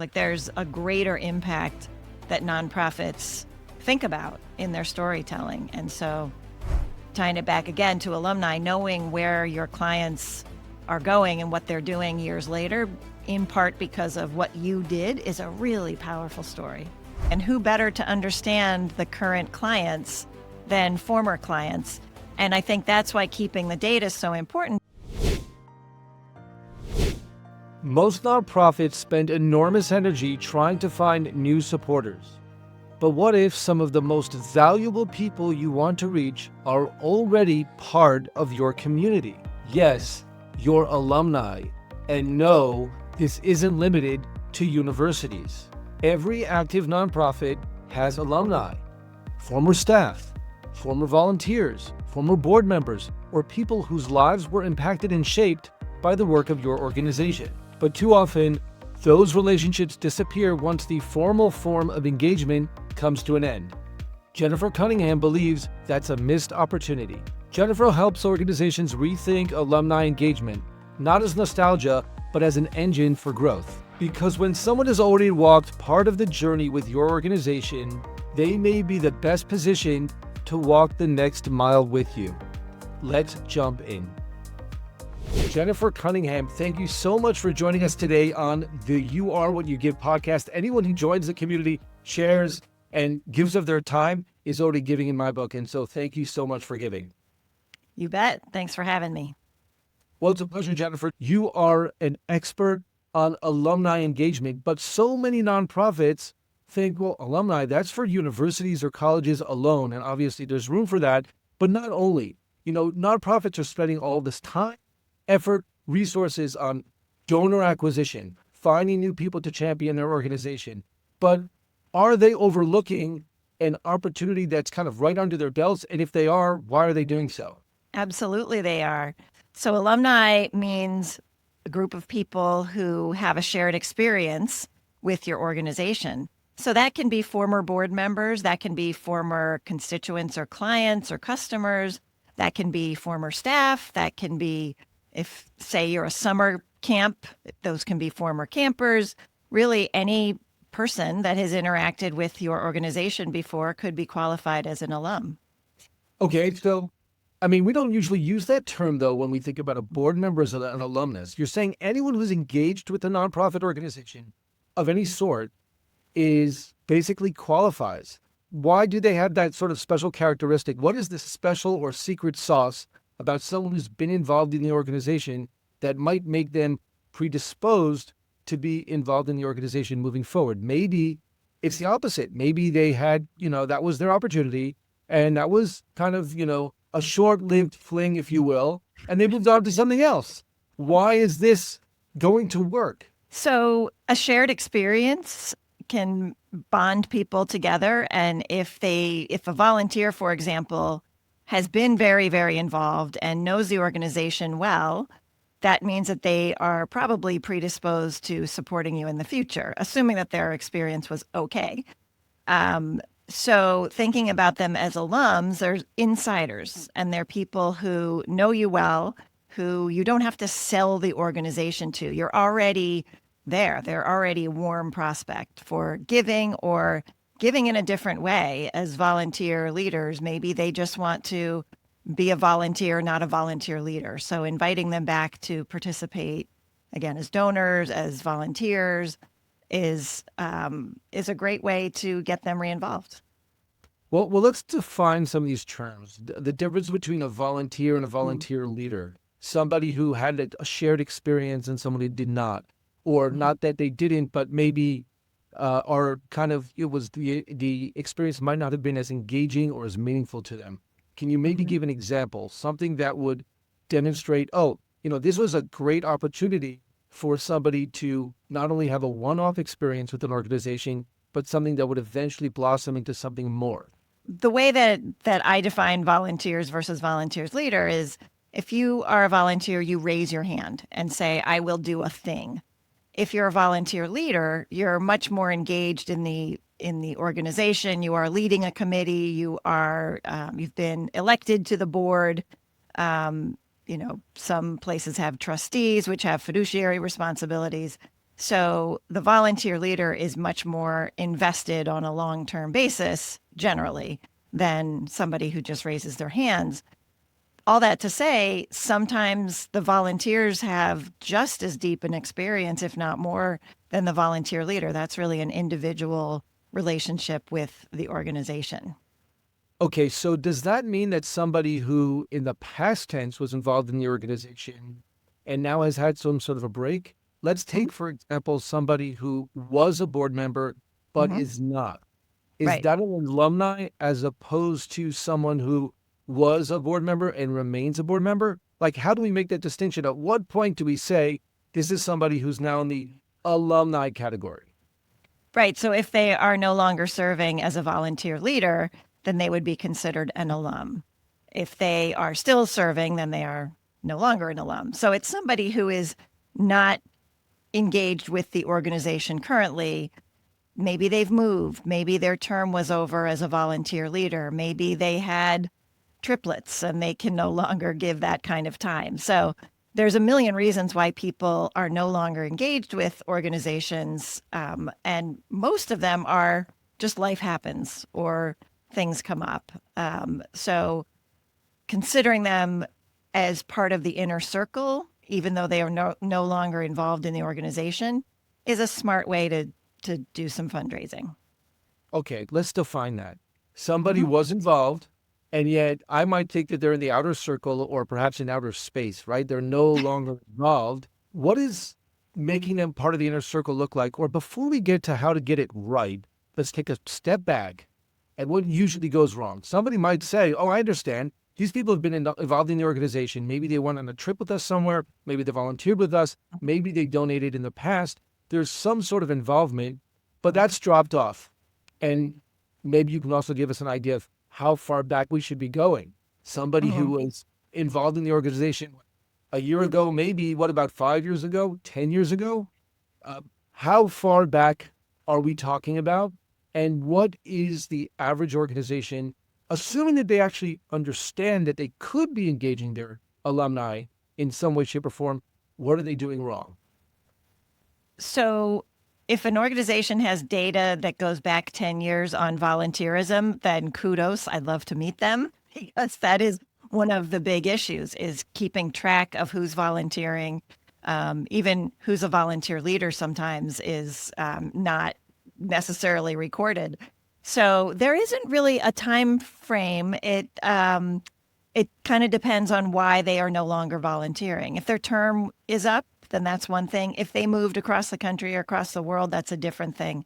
Like there's a greater impact that nonprofits think about in their storytelling. And so tying it back again to alumni, knowing where your clients are going and what they're doing years later, in part because of what you did, is a really powerful story. And who better to understand the current clients than former clients? And I think that's why keeping the data is so important. Most nonprofits spend enormous energy trying to find new supporters. But what if some of the most valuable people you want to reach are already part of your community? Yes, your alumni. And no, this isn't limited to universities. Every active nonprofit has alumni, former staff, former volunteers, former board members, or people whose lives were impacted and shaped by the work of your organization. But too often, those relationships disappear once the formal form of engagement comes to an end. Jennifer Cunningham believes that's a missed opportunity. Jennifer helps organizations rethink alumni engagement, not as nostalgia, but as an engine for growth. Because when someone has already walked part of the journey with your organization, they may be the best positioned to walk the next mile with you. Let's jump in. Jennifer Cunningham, thank you so much for joining us today on the You Are What You Give podcast. Anyone who joins the community, shares, and gives of their time is already giving in my book. And so thank you so much for giving. You bet. Thanks for having me. Well, it's a pleasure, Jennifer. You are an expert on alumni engagement, but so many nonprofits think, well, alumni, that's for universities or colleges alone. And obviously there's room for that. But not only, nonprofits are spending all this time, effort, resources on donor acquisition, finding new people to champion their organization. But are they overlooking an opportunity that's kind of right under their belts? And if they are, why are they doing so? Absolutely, they are. So alumni means a group of people who have a shared experience with your organization. So that can be former board members, that can be former constituents or clients or customers, that can be former staff, that can be, if say you're a summer camp, those can be former campers. Really, any person that has interacted with your organization before could be qualified as an alum. Okay, so we don't usually use that term, though, when we think about a board member as an alumnus. You're saying anyone who's engaged with a nonprofit organization of any sort is basically qualifies. Why do they have that sort of special characteristic? What is this special or secret sauce about someone who's been involved in the organization that might make them predisposed to be involved in the organization moving forward? Maybe it's the opposite. Maybe they had, that was their opportunity, and that was kind of, a short-lived fling, if you will, and they moved on to something else. Why is this going to work? So a shared experience can bond people together. And if a volunteer, for example, has been very, very involved and knows the organization well, that means that they are probably predisposed to supporting you in the future, assuming that their experience was okay. So thinking about them as alums, they're insiders, and they're people who know you well, who you don't have to sell the organization to. You're already there. They're already a warm prospect for giving, or giving in a different way as volunteer leaders. Maybe they just want to be a volunteer, not a volunteer leader. So inviting them back to participate, again, as donors, as volunteers, is a great way to get them re-involved. Well, let's define some of these terms. The difference between a volunteer and a volunteer leader. Somebody who had a shared experience and somebody who did not. Or not that they didn't, but maybe are kind of, it was the experience might not have been as engaging or as meaningful to them. Can you maybe give an example, something that would demonstrate, this was a great opportunity for somebody to not only have a one-off experience with an organization, but something that would eventually blossom into something more? The way that I define volunteers versus volunteers leader is, if you are a volunteer, you raise your hand and say, I will do a thing. If you're a volunteer leader, you're much more engaged in the organization. You are leading a committee. You are you've been elected to the board. Some places have trustees, which have fiduciary responsibilities. So the volunteer leader is much more invested on a long-term basis, generally, than somebody who just raises their hands. All that to say, sometimes the volunteers have just as deep an experience, if not more, than the volunteer leader. That's really an individual relationship with the organization. Okay, so does that mean that somebody who in the past tense was involved in the organization and now has had some sort of a break? Let's take, for example, somebody who was a board member but Mm-hmm. is not. Is Right. that an alumni as opposed to someone who was a board member and remains a board member? Like, how do we make that distinction? At what point do we say this is somebody who's now in the alumni category? Right. So if they are no longer serving as a volunteer leader, then they would be considered an alum. If they are still serving, then they are no longer an alum. So it's somebody who is not engaged with the organization currently. Maybe they've moved. Maybe their term was over as a volunteer leader. Maybe they had triplets and they can no longer give that kind of time. So there's a million reasons why people are no longer engaged with organizations. And most of them are just life happens or things come up. So considering them as part of the inner circle, even though they are no longer involved in the organization, is a smart way to do some fundraising. Okay, let's define that. Somebody Mm-hmm. was involved, and yet I might think that they're in the outer circle or perhaps in outer space, right? They're no longer involved. What is making them part of the inner circle look like? Or before we get to how to get it right, let's take a step back and what usually goes wrong. Somebody might say, oh, I understand. These people have been involved in the organization. Maybe they went on a trip with us somewhere. Maybe they volunteered with us. Maybe they donated in the past. There's some sort of involvement, but that's dropped off. And maybe you can also give us an idea of how far back we should be going. Somebody who Mm-hmm. was involved in the organization a year ago, maybe what about 5 years ago, 10 years ago? Uh, how far back are we talking about? And what is the average organization, assuming that they actually understand that they could be engaging their alumni in some way, shape, or form? What are they doing wrong? So if an organization has data that goes back 10 years on volunteerism, then kudos. I'd love to meet them because that is one of the big issues is keeping track of who's volunteering. Even who's a volunteer leader sometimes is not necessarily recorded. So there isn't really a time frame. It kind of depends on why they are no longer volunteering. If their term is up, then that's one thing. If they moved across the country or across the world, that's a different thing.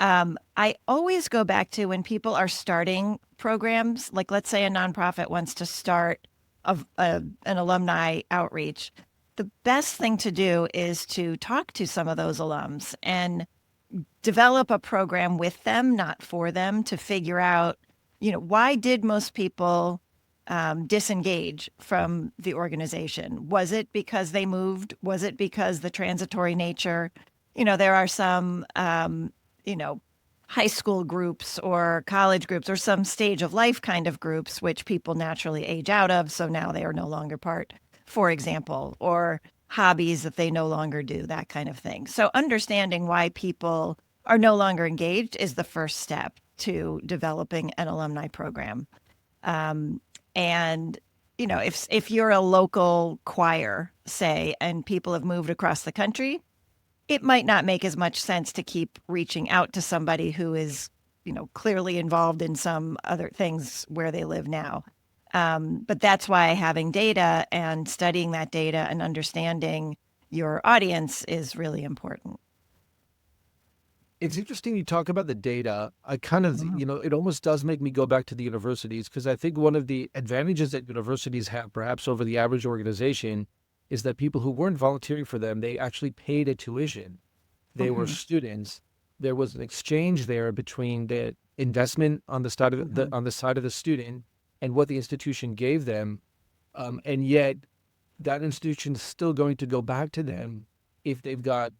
I always go back to when people are starting programs, like let's say a nonprofit wants to start an alumni outreach. The best thing to do is to talk to some of those alums and develop a program with them, not for them, to figure out, why did most people disengage from the organization? Was it because they moved? Was it because the transitory nature? There are some, you know, high school groups or college groups or some stage of life kind of groups, which people naturally age out of. So now they are no longer part, for example, or hobbies that they no longer do, that kind of thing. So understanding why people are no longer engaged is the first step to developing an alumni program. Um, and if you're a local choir, say, and people have moved across the country, it might not make as much sense to keep reaching out to somebody who is, clearly involved in some other things where they live now. But that's why having data and studying that data and understanding your audience is really important. It's interesting you talk about the data. I kind of, Mhm. it almost does make me go back to the universities because I think one of the advantages that universities have, perhaps over the average organization, is that people who weren't volunteering for them, they actually paid a tuition. They were Mhm. students. There was an exchange there between the investment on the side of Mhm. the student and what the institution gave them, and yet that institution is still going to go back to them if they've got,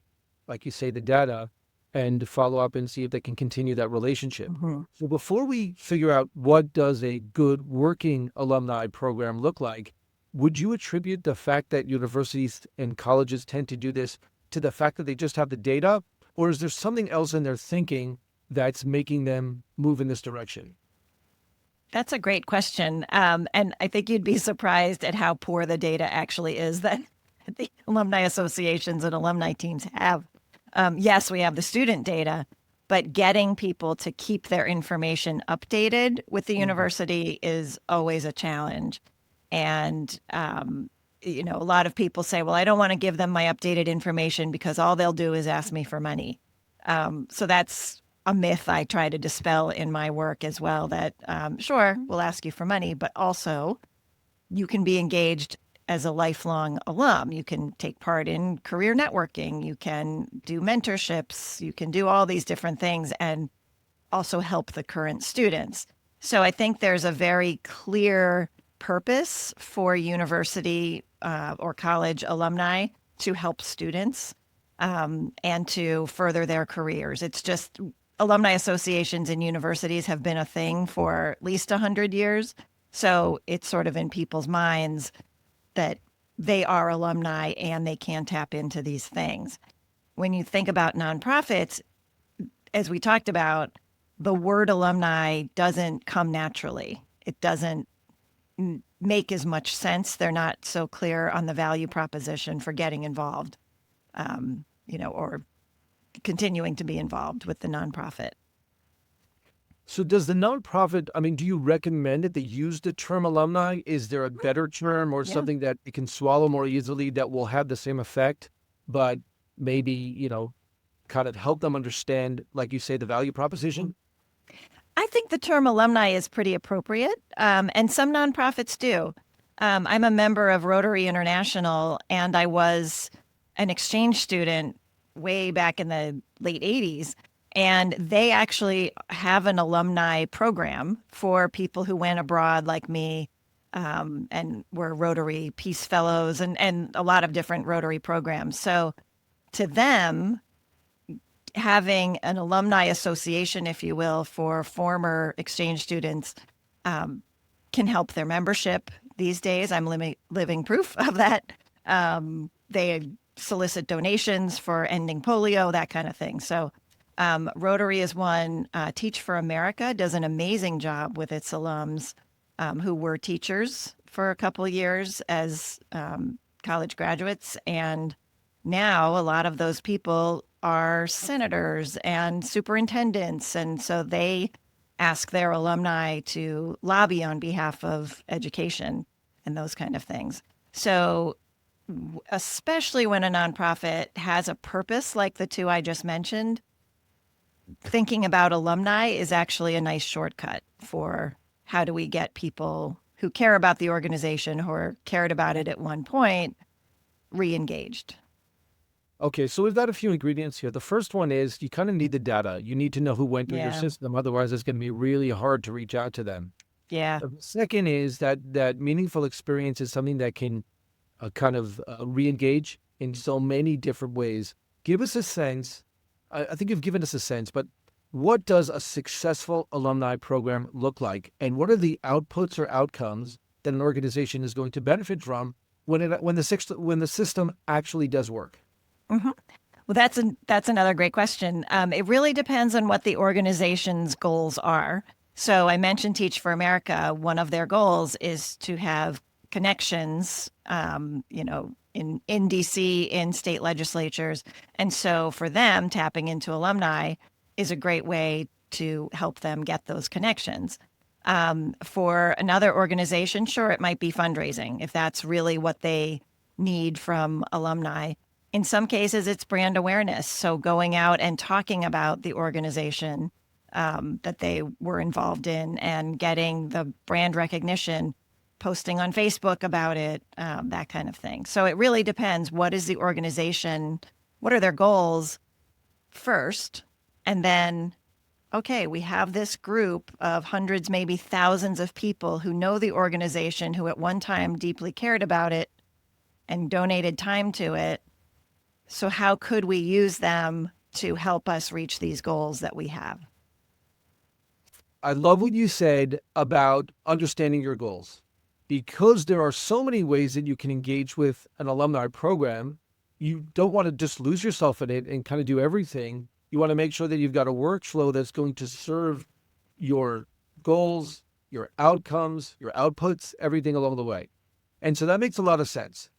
like you say, the data and follow up and see if they can continue that relationship. Mhm. So before we figure out what does a good working alumni program look like, would you attribute the fact that universities and colleges tend to do this to the fact that they just have the data, or is there something else in their thinking that's making them move in this direction? That's a great question. And I think you'd be surprised at how poor the data actually is that the alumni associations and alumni teams have. Yes, we have the student data, but getting people to keep their information updated with the Mhm. university is always a challenge. And, a lot of people say, well, I don't want to give them my updated information because all they'll do is ask me for money. So that's a myth I try to dispel in my work as well that, sure, we'll ask you for money, but also you can be engaged as a lifelong alum. You can take part in career networking, you can do mentorships, you can do all these different things and also help the current students. So I think there's a very clear purpose for university or college alumni to help students and to further their careers. It's just alumni associations in universities have been a thing for at least 100 years. So it's sort of in people's minds that they are alumni and they can tap into these things. When you think about nonprofits, as we talked about, the word alumni doesn't come naturally. It doesn't make as much sense. They're not so clear on the value proposition for getting involved, or continuing to be involved with the nonprofit. So does the nonprofit, I mean, do you recommend that they use the term alumni? Is there a better term or Yeah. something that it can swallow more easily that will have the same effect, but maybe, kind of help them understand, like you say, the value proposition? I think the term alumni is pretty appropriate, and some nonprofits do. I'm a member of Rotary International, and I was an exchange student way back in the late 80s. And they actually have an alumni program for people who went abroad like me and were Rotary Peace Fellows and a lot of different Rotary programs. So to them, having an alumni association, if you will, for former exchange students can help their membership these days. I'm living proof of that. They solicit donations for ending polio, that kind of thing. So Rotary is one. Teach for America does an amazing job with its alums who were teachers for a couple of years as college graduates. And now a lot of those people are senators and superintendents. And so they ask their alumni to lobby on behalf of education and those kind of things. So, especially when a nonprofit has a purpose like the two I just mentioned, thinking about alumni is actually a nice shortcut for how do we get people who care about the organization or cared about it at one point re-engaged. Okay, so we've got a few ingredients here. The first one is you kind of need the data. You need to know who went through your Yeah. system. Otherwise, it's going to be really hard to reach out to them. Yeah. The second is that meaningful experience is something that can kind of re-engage in so many different ways. Give us a sense. I think you've given us a sense, but what does a successful alumni program look like, and what are the outputs or outcomes that an organization is going to benefit from when the system actually does work? Hmm. Well, that's another great question. It really depends on what the organization's goals are. So I mentioned Teach for America. One of their goals is to have connections, in DC, in state legislatures, and so for them, tapping into alumni is a great way to help them get those connections. For another organization, sure, it might be fundraising if that's really what they need from alumni. In some cases, it's brand awareness. So going out and talking about the organization that they were involved in and getting the brand recognition, posting on Facebook about it, that kind of thing. So it really depends. What is the organization? What are their goals first? And then, okay, we have this group of hundreds, maybe thousands of people who know the organization, who at one time deeply cared about it and donated time to it. So how could we use them to help us reach these goals that we have? I love what you said about understanding your goals because there are so many ways that you can engage with an alumni program. you don't want to just lose yourself in it and kind of do everything. You want to make sure that you've got a workflow that's going to serve your goals, your outcomes, your outputs, everything along the way. And so that makes a lot of sense.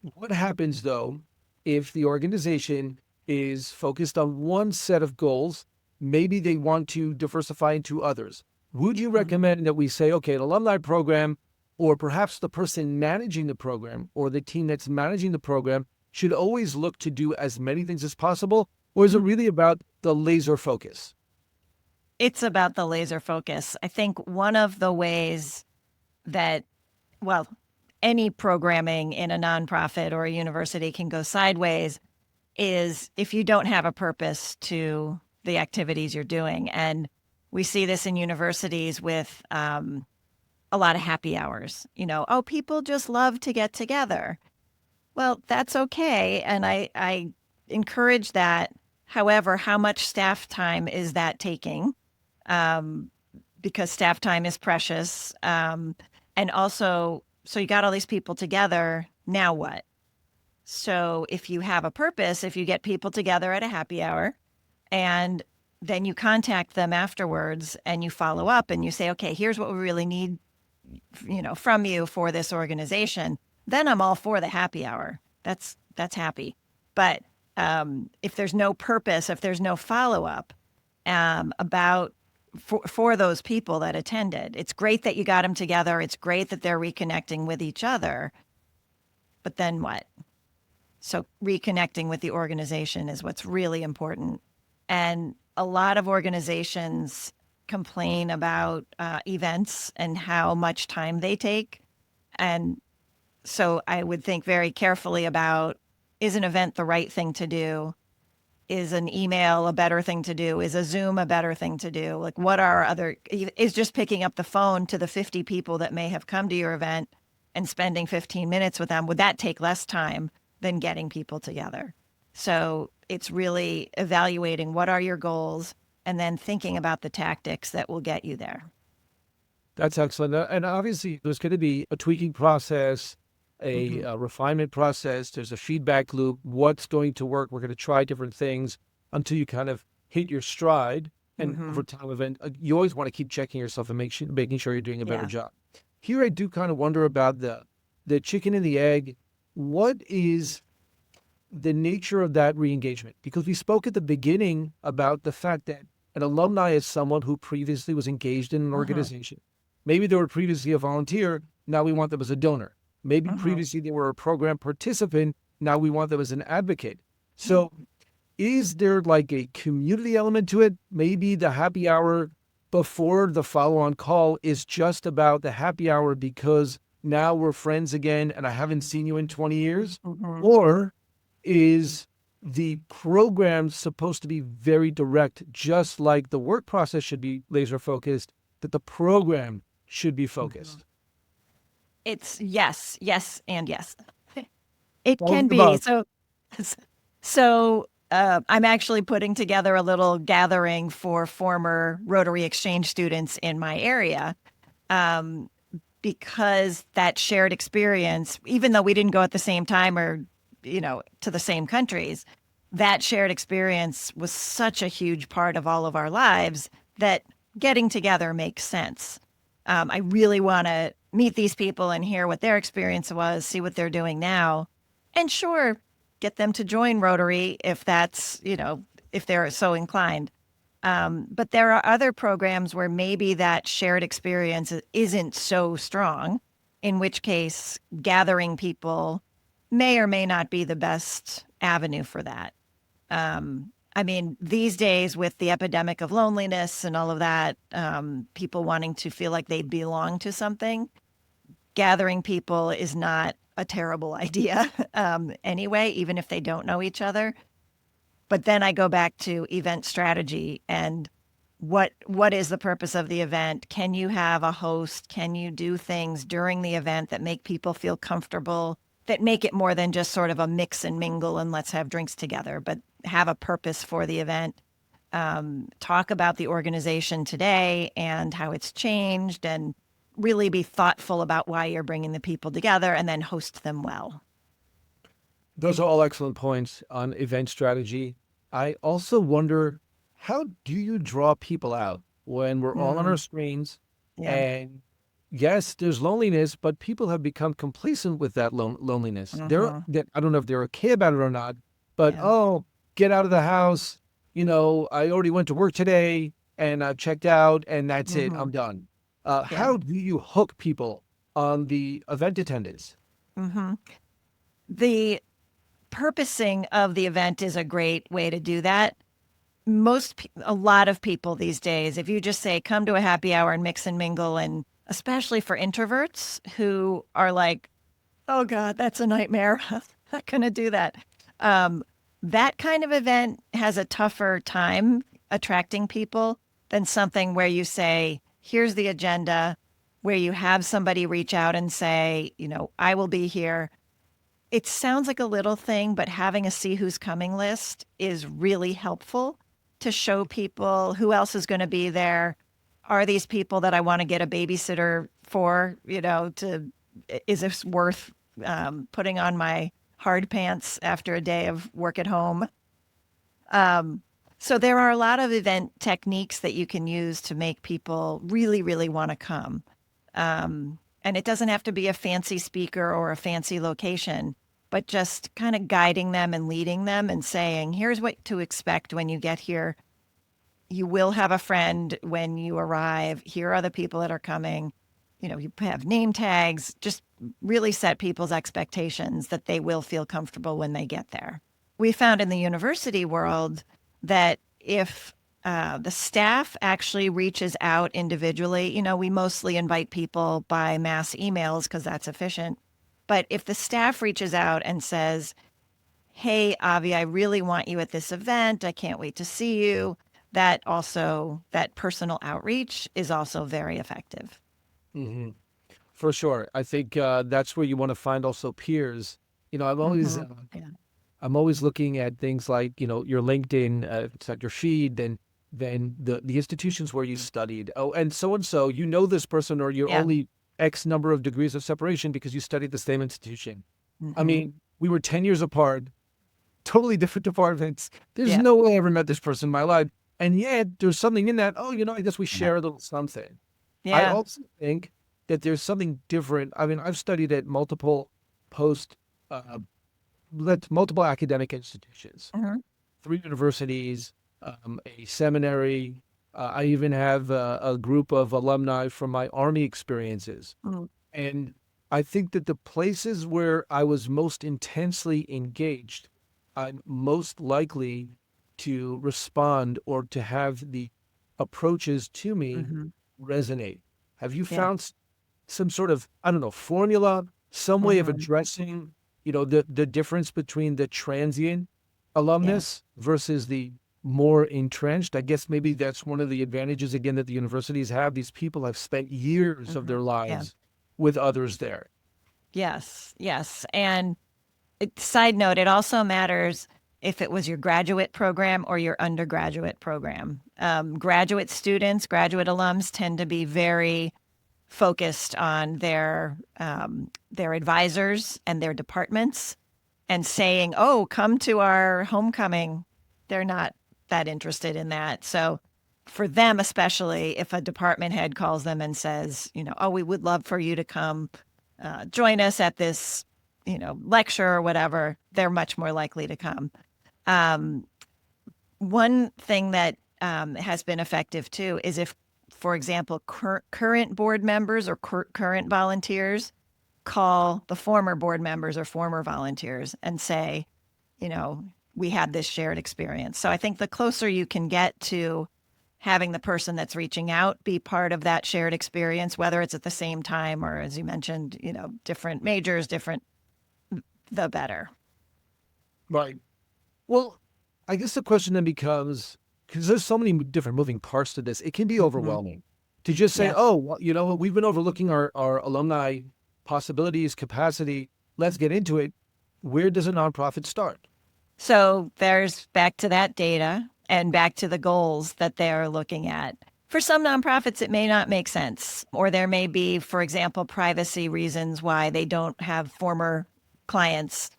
What happens though if the organization is focused on one set of goals? Maybe they want to diversify into others. Would you recommend that we say, okay, an alumni program, or perhaps the person managing the program or the team that's managing the program should always look to do as many things as possible? Or is it really about the laser focus? It's about the laser focus. I think one of the ways that, well, any programming in a nonprofit or a university can go sideways is if you don't have a purpose to the activities you're doing. And we see this in universities with a lot of happy hours. Oh, people just love to get together. Well, that's okay. And I encourage that. However, how much staff time is that taking? Because staff time is precious. And also, so you got all these people together. Now what? So if you have a purpose, if you get people together at a happy hour and then you contact them afterwards and you follow up and you say, okay, here's what we really need, from you for this organization, then I'm all for the happy hour. That's happy. But if there's no purpose, if there's no follow up about for those people that attended, it's great that you got them together. It's great that they're reconnecting with each other. But then what? So reconnecting with the organization is what's really important. And a lot of organizations complain about events and how much time they take. And so I would think very carefully about, is an event the right thing to do? Is an email a better thing to do? Is a Zoom a better thing to do? Like, what are is just picking up the phone to the 50 people that may have come to your event and spending 15 minutes with them, would that take less time than getting people together? So it's really evaluating what are your goals and then thinking about the tactics that will get you there. That's excellent. And obviously, there's going to be a tweaking process, a refinement process. There's a feedback loop. What's going to work? We're going to try different things until you kind of hit your stride. And over time, you always want to keep checking yourself and making sure you're doing a better job. Here, I do kind of wonder about the chicken and the egg. What is the nature of that re-engagement? Because we spoke at the beginning about the fact that an alumni is someone who previously was engaged in an organization. Maybe they were previously a volunteer. Now we want them as a donor. Maybe previously they were a program participant. Now we want them as an advocate. So is there like a community element to it? Maybe the happy hour before the follow-on call is just about the happy hour because now we're friends again and I haven't seen you in 20 years? Or is the program supposed to be very direct, just like the work process should be laser focused, that the program should be focused? It's yes, yes, and yes. It All can of the be. above. So I'm actually putting together a little gathering for former Rotary Exchange students in my area because that shared experience, even though we didn't go at the same time or, to the same countries, that shared experience was such a huge part of all of our lives that getting together makes sense. I really want to meet these people and hear what their experience was, see what they're doing now. And sure, get them to join Rotary if that's, if they're so inclined. But there are other programs where maybe that shared experience isn't so strong, in which case gathering people may or may not be the best avenue for that. I mean, these days with the epidemic of loneliness and all of that, people wanting to feel like they belong to something, gathering people is not a terrible idea anyway, even if they don't know each other. But then I go back to event strategy and what is the purpose of the event? Can you have a host? Can you do things during the event that make people feel comfortable, that make it more than just sort of a mix and mingle and let's have drinks together, but have a purpose for the event? Talk about the organization today and how it's changed and really be thoughtful about why you're bringing the people together and then host them well. Those are all excellent points on event strategy. I also wonder, how do you draw people out when we're all on our Mm, screens? yeah. And yes, there's loneliness, but people have become complacent with that loneliness. Hmm. I don't know if they're okay about it or not, but Yeah. oh, get out of the house. I already went to work today and I've checked out, and that's it. Hmm. I'm done. Yeah. How do you hook people on the event attendance? Hmm. The purposing of the event is a great way to do that. A lot of people these days, if you just say, come to a happy hour and mix and mingle, and especially for introverts who are like, oh God, that's a nightmare. I'm not going to do that. Um, that kind of event has a tougher time attracting people than something where you say, here's the agenda, where you have somebody reach out and say, I will be here. It sounds like a little thing, but having a see who's coming list is really helpful to show people who else is going to be there. Are these people that I want to get a babysitter for, is this worth putting on my hard pants after a day of work at home? Um, so there are a lot of event techniques that you can use to make people really, really want to come. And it doesn't have to be a fancy speaker or a fancy location, but just kind of guiding them and leading them and saying, here's what to expect when you get here. You will have a friend when you arrive. Here are the people that are coming. You have name tags, just really set people's expectations that they will feel comfortable when they get there. We found in the university world that if the staff actually reaches out individually, we mostly invite people by mass emails because that's efficient. But if the staff reaches out and says, hey, Avi, I really want you at this event. I can't wait to see you. That personal outreach is also very effective. Hmm. For sure. I think that's where you want to find also peers. You know, I'm always Hmm. Yeah. I'm always looking at things like, your LinkedIn, it's at your feed, then the institutions where you studied. Oh, and so, this person, or you're Yeah. only X number of degrees of separation because you studied the same institution. I Hmm. mean, we were 10 years apart, totally different departments. There's Yeah. no way I ever met this person in my life. And yet there's something in that. Oh, I guess we Yeah. share a little something. I Yeah. also think that there's something different. I mean, I've studied at post, uh, multiple academic institutions, Hmm. 3 universities, a seminary. I even have a group of alumni from my Army experiences. Hmm. And I think that the places where I was most intensely engaged, I'm most likely to respond or to have the approaches to me Hmm. resonate. Have you Yeah. found some sort of, I don't know, formula, some way of Hmm. addressing, the difference between the transient Yeah. alumnus versus the more entrenched? I guess maybe that's one of the advantages again that the universities have. These people have spent years of Hmm. their Yeah. lives with others there. Yes. Yes. And side note, it also matters if it was your graduate program or your undergraduate program. Graduate students, graduate alums tend to be very focused on their advisors and their departments and saying, "Oh, come to our homecoming." They're not that interested in that. So for them, especially if a department head calls them and says, "Oh, we would love for you to come join us at this, lecture or whatever," they're much more likely to come. Um, One thing that has been effective too is if, for example, current board members or current volunteers call the former board members or former volunteers and say, you know, we had this shared experience. So I think the closer you can get to having the person that's reaching out be part of that shared experience, whether it's at the same time or, as you mentioned, different majors, the better. Right. Well, I guess the question then becomes, because there's so many different moving parts to this, it can be Hmm. overwhelming to just say, Yeah. oh, well, we've been overlooking our alumni possibilities, capacity. Let's get into it. Where does a nonprofit start? So there's back to that data and back to the goals that they're looking at. For some nonprofits, it may not make sense, or there may be, for example, privacy reasons why they don't have former clients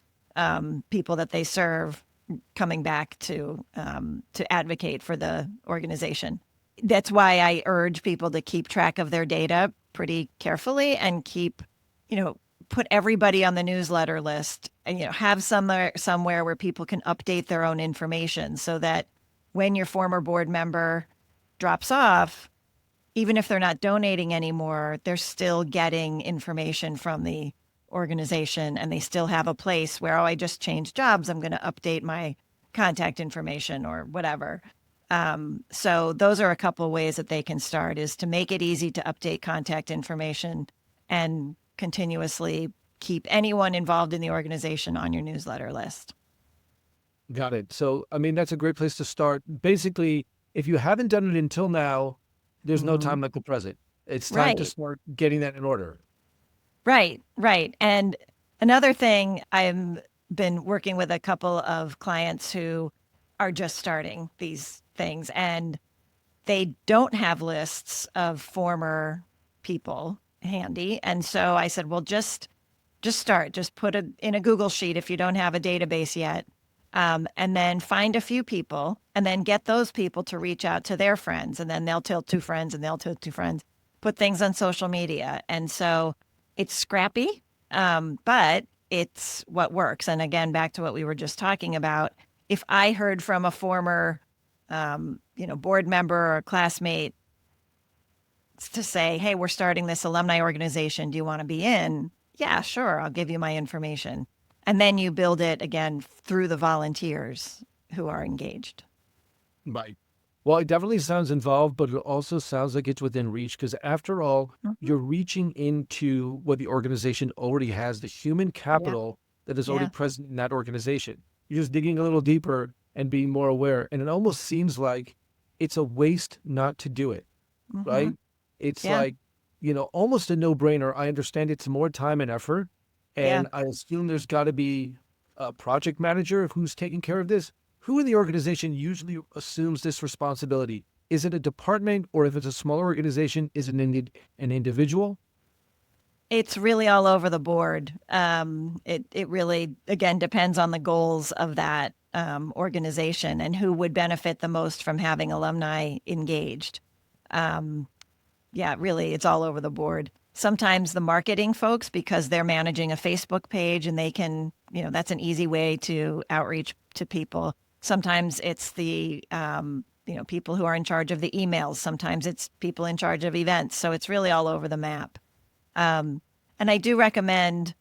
people that they serve coming back to advocate for the organization. That's why I urge people to keep track of their data pretty carefully and keep, you know, put everybody on the newsletter list and, have somewhere where people can update their own information so that when your former board member drops off, even if they're not donating anymore, they're still getting information from the organization and they still have a place where, oh, I just changed jobs. I'm going to update my contact information or whatever. So those are a couple of ways that they can start is to make it easy to update contact information and continuously keep anyone involved in the organization on your newsletter list. Got it. So, I mean, that's a great place to start. Basically, if you haven't done it until now, there's no Hmm. time like the present. It's time to Right, start getting that in order. right. And another thing, I've been working with a couple of clients who are just starting these things and they don't have lists of former people handy. And so I said, well, just start, just put it in a Google sheet if you don't have a database yet. And then find a few people and then get those people to reach out to their friends. And then they'll tell two friends and they'll tell two friends, put things on social media. And so it's scrappy, but it's what works. And again, back to what we were just talking about. If I heard from a former, board member or classmate to say, hey, we're starting this alumni organization. Do you want to be in? Yeah, sure. I'll give you my information. And then you build it again through the volunteers who are engaged. Right. Well, it definitely sounds involved, but it also sounds like it's within reach because, after all, Mhm. you're reaching into what the organization already has, the human Yeah. capital that is already Yeah. present in that organization. You're just digging a little deeper and being more aware. And it almost seems like it's a waste not to do it, Hmm. right? It's Yeah. like, almost a no-brainer. I understand it's more time and effort, Yeah. and I assume there's got to be a project manager who's taking care of this. Who in the organization usually assumes this responsibility? Is it a department, or if it's a smaller organization, is it an individual? It's really all over the board. It really, again, depends on the goals of that organization and who would benefit the most from having alumni engaged. Um, yeah, really, it's all over the board. Sometimes the marketing folks, because they're managing a Facebook page and they can, that's an easy way to outreach to people. Sometimes it's the, people who are in charge of the emails. Sometimes it's people in charge of events. So it's really all over the map. Um, and I do recommend,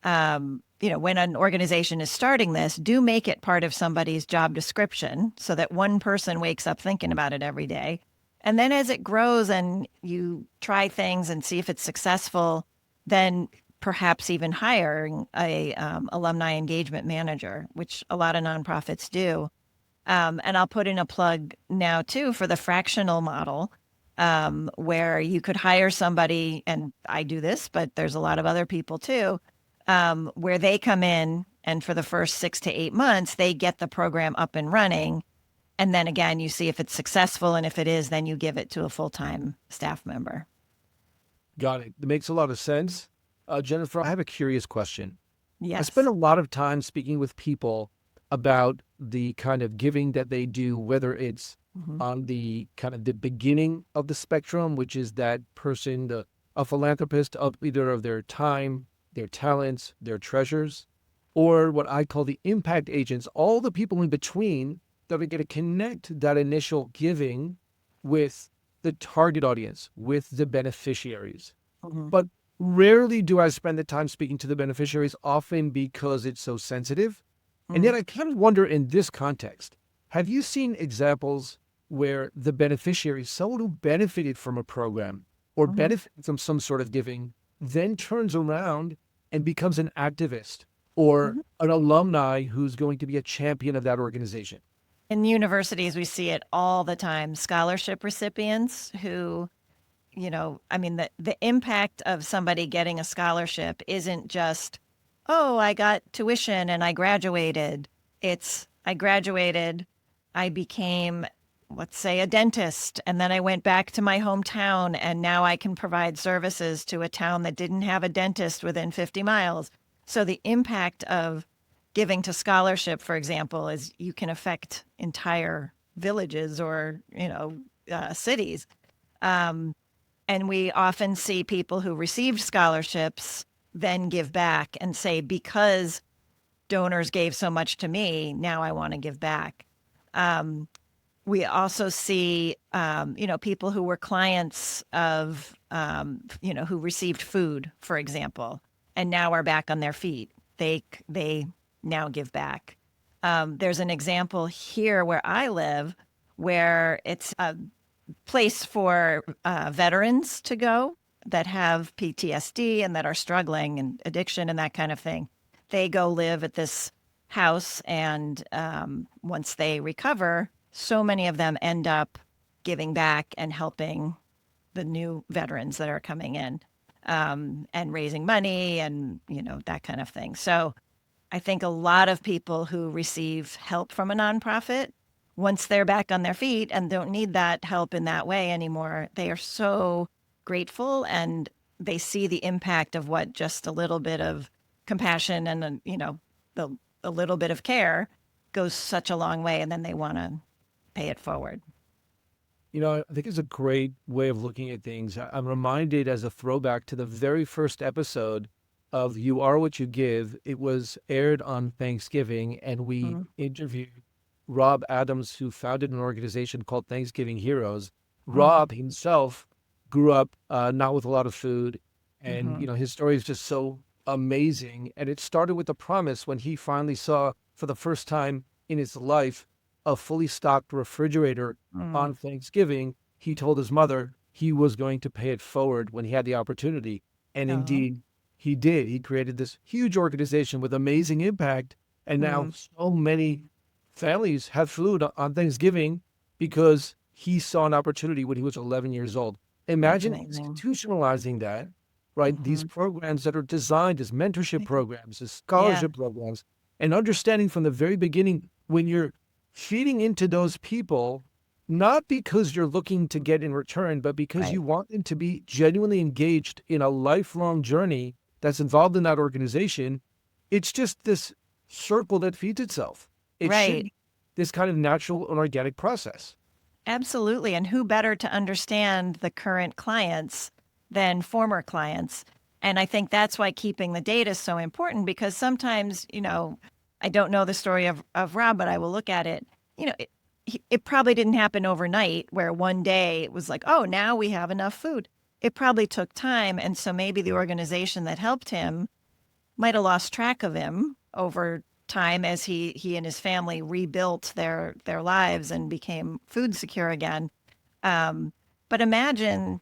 when an organization is starting this, do make it part of somebody's job description so that one person wakes up thinking about it every day. And then as it grows and you try things and see if it's successful, then perhaps even hiring a alumni engagement manager, which a lot of nonprofits do. And I'll put in a plug now too for the fractional model, where you could hire somebody, and I do this, but there's a lot of other people too, where they come in and for the first 6 to 8 months, they get the program up and running. And then again, you see if it's successful. And if it is, then you give it to a full time staff member. Got it. That makes a lot of sense. Jennifer, I have a curious question. I spend Yes. a lot of time speaking with people about the kind of giving that they do, whether it's Hmm. on the kind of the beginning of the spectrum, which is that person, a philanthropist of either of their time, their talents, their treasures, or what I call the impact agents, all the people in between that are going to connect that initial giving with the target audience, with the beneficiaries. Hmm. But rarely do I spend the time speaking to the beneficiaries, often because it's so sensitive. And Hmm. yet I kind of wonder, in this context, have you seen examples where the beneficiary, someone who benefited from a program or Hmm. benefited from some sort of giving, then turns around and becomes an activist or Hmm. an alumni who's going to be a champion of that organization? In universities, we see it all the time. Scholarship recipients who, I mean, the impact of somebody getting a scholarship isn't just, oh, I got tuition and I graduated. It's, I graduated, I became, let's say, a dentist, and then I went back to my hometown, and now I can provide services to a town that didn't have a dentist within 50 miles. So the impact of giving to scholarship, for example, is you can affect entire villages or, cities. Um, and we often see people who received scholarships then give back and say, because donors gave so much to me, now I want to give back. Um, we also see, people who were clients of, who received food, for example, and now are back on their feet. They now give back. There's an example here where I live, where it's a place for veterans to go that have PTSD and that are struggling and addiction and that kind of thing. They go live at this house, and once they recover, so many of them end up giving back and helping the new veterans that are coming in, and raising money and that kind of thing. So I think a lot of people who receive help from a nonprofit, once they're back on their feet and don't need that help in that way anymore, they are so grateful, and they see the impact of what just a little bit of compassion and, the, a little bit of care goes such a long way. And then they want to pay it forward. I think it's a great way of looking at things. I'm reminded as a throwback to the very first episode of You Are What You Give. It was aired on Thanksgiving, and we Mhm. interviewed Rob Adams, who founded an organization called Thanksgiving Heroes. Mhm. Rob himself grew up not with a lot of food, and Mhm. his story is just so amazing. And it started with a promise when he finally saw, for the first time in his life, a fully stocked refrigerator Mm. on Thanksgiving. He told his mother he was going to pay it forward when he had the opportunity. And Oh. indeed, he did. He created this huge organization with amazing impact. And now Mm. so many families have food on Thanksgiving because he saw an opportunity when he was 11 years old. That's Imagine amazing. institutionalizing that, right? These Mhm. programs that are designed as mentorship programs, as Yeah. scholarship programs, and understanding from the very beginning when you're feeding into those people, not because you're looking to get in return, but because you Right. want them to be genuinely engaged in a lifelong journey that's involved in that organization. It's just this circle that feeds itself. It should Right. be this kind of natural and organic process. Absolutely. And who better to understand the current clients than former clients? And I think that's why keeping the data is so important, because sometimes, I don't know the story of Rob, but I will look at it. It probably didn't happen overnight where one day it was like, oh, now we have enough food. It probably took time. And so maybe the organization that helped him might have lost track of him over time as he and his family rebuilt their lives and became food secure again. Um, but imagine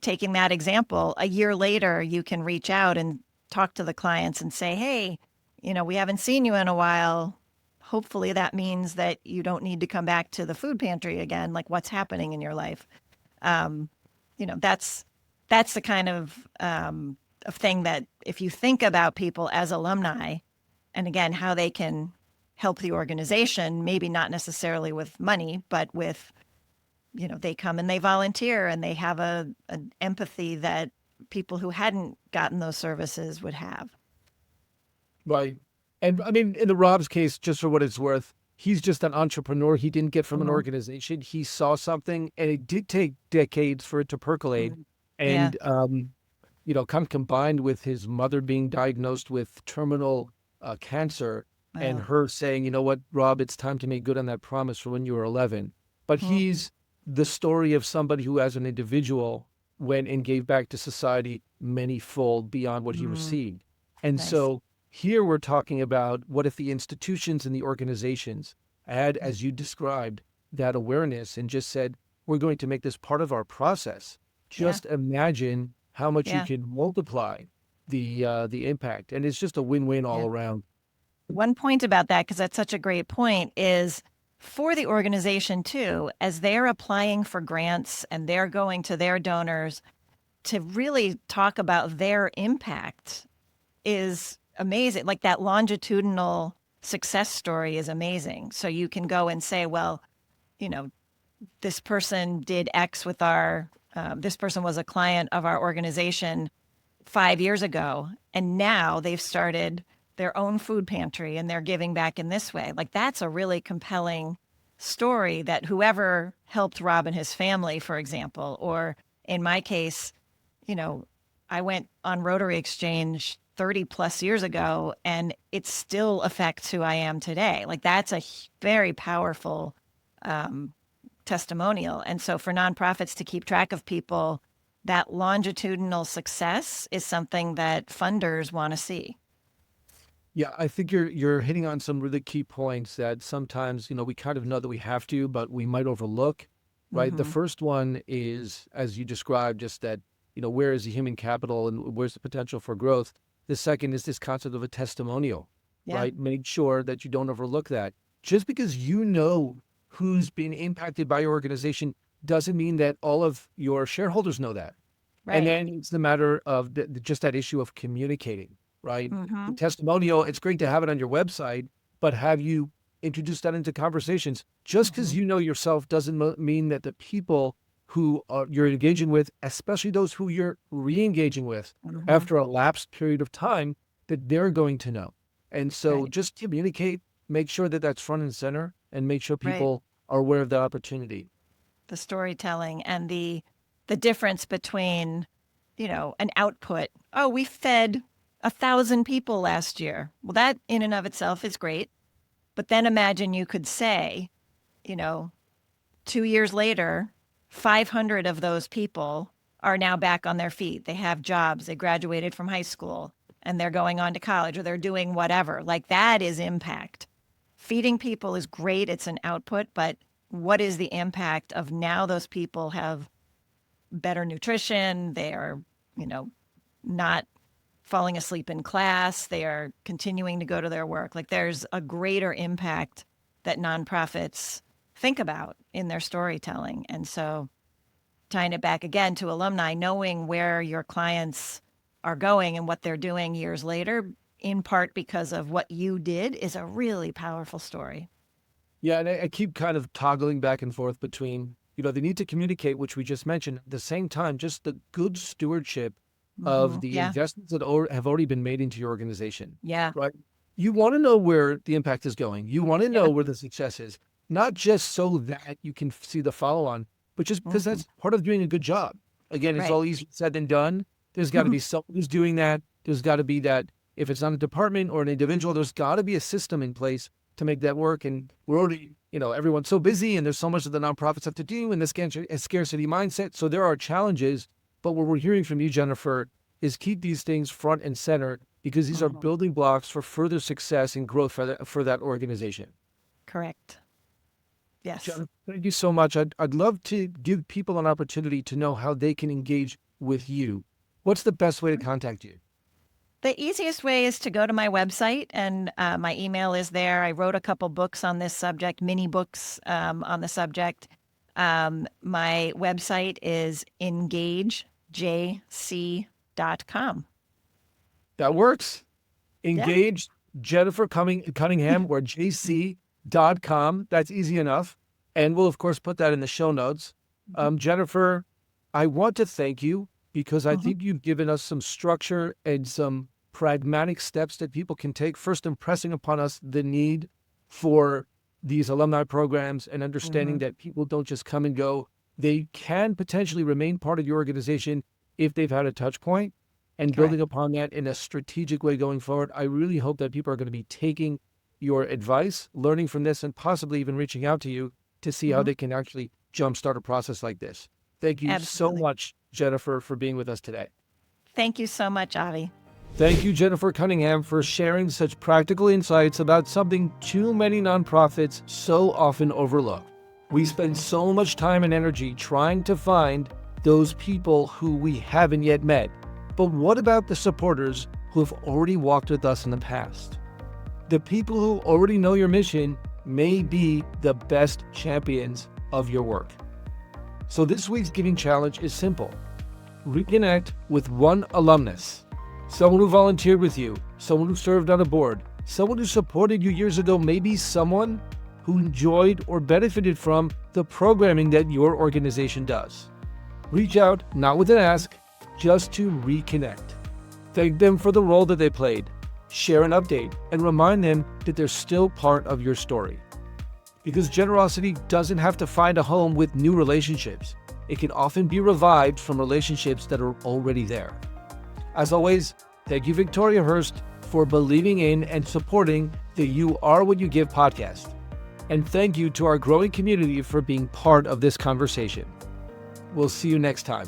taking that example. A year later, you can reach out and talk to the clients and say, "Hey, we haven't seen you in a while. Hopefully, that means that you don't need to come back to the food pantry again. Like, what's happening in your life?" Um, that's the kind of thing that, if you think about people as alumni, and again how they can help the organization, maybe not necessarily with money, but with, they come and they volunteer and they have an empathy that people who hadn't gotten those services would have. Right. And I mean, in the Rob's case, just for what it's worth, he's just an entrepreneur. He didn't get from an Hmm. organization. He saw something, and it did take decades for it to percolate. Yeah. And, kind of combined with his mother being diagnosed with terminal cancer and Well. her saying, you know what, Rob, it's time to make good on that promise from when you were 11. But Hmm. he's the story of somebody who, as an individual, went and gave back to society many-fold beyond what he Mm. received. And Nice. so here we're talking about what if the institutions and the organizations had, as you described, that awareness and just said, we're going to make this part of our process. Yeah. Just imagine how much you Yeah. can multiply the impact. And it's just a win-win all Yeah. around. One point about that, because that's such a great point, is for the organization too, as they're applying for grants and they're going to their donors to really talk about their impact is amazing. Like, that longitudinal success story is amazing. So you can go and say, well, you know, this person did X with this person was a client of our organization 5 years ago, and now they've started their own food pantry and they're giving back in this way. Like that's a really compelling story that whoever helped Rob and his family, for example, or in my case, you know, I went on Rotary Exchange 30 plus years ago and it still affects who I am today. Like that's a very powerful um, testimonial. And so for nonprofits to keep track of people, that longitudinal success is something that funders want to see. Yeah, I think you're hitting on some really key points that sometimes, we kind of know that we have to, but we might overlook, right? The Hmm. first one is, as you described, just that, where is the human capital and where's the potential for growth? The second is this concept of a testimonial, Yeah, right? Make sure that you don't overlook that. Just because you know who's been impacted by your organization doesn't mean that all of your shareholders know that. And right. then it's the matter of just that issue of communicating, right? The Hmm. testimonial, it's great to have it on your website, but have you introduced that into conversations? Just because Hmm. you know yourself doesn't mean that the people who you're engaging with, especially those who you're re-engaging with Hmm. after a lapsed period of time, that they're going to know. And so Right, just communicate, make sure that that's front and center, and make sure right. people are aware of that opportunity. The storytelling and the difference between, an output. Oh, we fed 1,000 people last year. Well, that in and of itself is great. But then imagine you could say, you know, 2 years later, 500 of those people are now back on their feet. They have jobs. They graduated from high school and they're going on to college or they're doing whatever. Like that is impact. Feeding people is great. It's an output, but what is the impact of now those people have better nutrition? They are, you know, not falling asleep in class. They are continuing to go to their work. Like there's a greater impact that nonprofits think about in their storytelling. And so tying it back again to alumni, knowing where your clients are going and what they're doing years later, in part because of what you did, is a really powerful story. Yeah, and I keep kind of toggling back and forth between, the need to communicate, which we just mentioned, at the same time, just the good stewardship of the Yeah. investments that have already been made into your organization, Yeah. right? You want to know where the impact is going. You want to Yeah. know where the success is, not just so that you can see the follow on, but just because Hmm. that's part of doing a good job. Again, it's Right. all easy said than done. There's got to be someone who's doing that. There's got to be that, if it's not a department or an individual, there's got to be a system in place to make that work. And we're already, everyone's so busy and there's so much that the nonprofits have to do and this scarcity mindset. So there are challenges. But what we're hearing from you, Jennifer, is keep these things front and center because these are Hmm. building blocks for further success and growth for that organization. Correct. Yes. Jennifer, thank you so much. I'd love to give people an opportunity to know how they can engage with you. What's the best way to contact you? The easiest way is to go to my website, and my email is there. I wrote a couple books on this subject, mini books on the subject. My website is engagejc.com. That works. Yeah. Engage Jennifer Cunningham or jc.com. That's easy enough. And we'll, of course, put that in the show notes. Jennifer, I want to thank you because I Hmm. think you've given us some structure and some pragmatic steps that people can take. First, impressing upon us the need for these alumni programs and understanding Hmm. that people don't just come and go. They can potentially remain part of your organization if they've had a touch point and Correct. building upon that in a strategic way going forward. I really hope that people are going to be taking your advice, learning from this, and possibly even reaching out to you to see how Hmm. they can actually jumpstart a process like this. Thank you so Absolutely. much, Jennifer, for being with us today. Thank you so much, Avi. Thank you, Jennifer Cunningham, for sharing such practical insights about something too many nonprofits so often overlook. We spend so much time and energy trying to find those people who we haven't yet met. But what about the supporters who have already walked with us in the past? The people who already know your mission may be the best champions of your work. So this week's giving challenge is simple. Reconnect with one alumnus, someone who volunteered with you, someone who served on a board, someone who supported you years ago, maybe someone who enjoyed or benefited from the programming that your organization does. Reach out, not with an ask, just to reconnect. Thank them for the role that they played. share an update, and remind them that they're still part of your story. Because generosity doesn't have to find a home with new relationships. It can often be revived from relationships that are already there. As always, thank you, Victoria Hurst, for believing in and supporting the You Are What You Give podcast. And thank you to our growing community for being part of this conversation. We'll see you next time.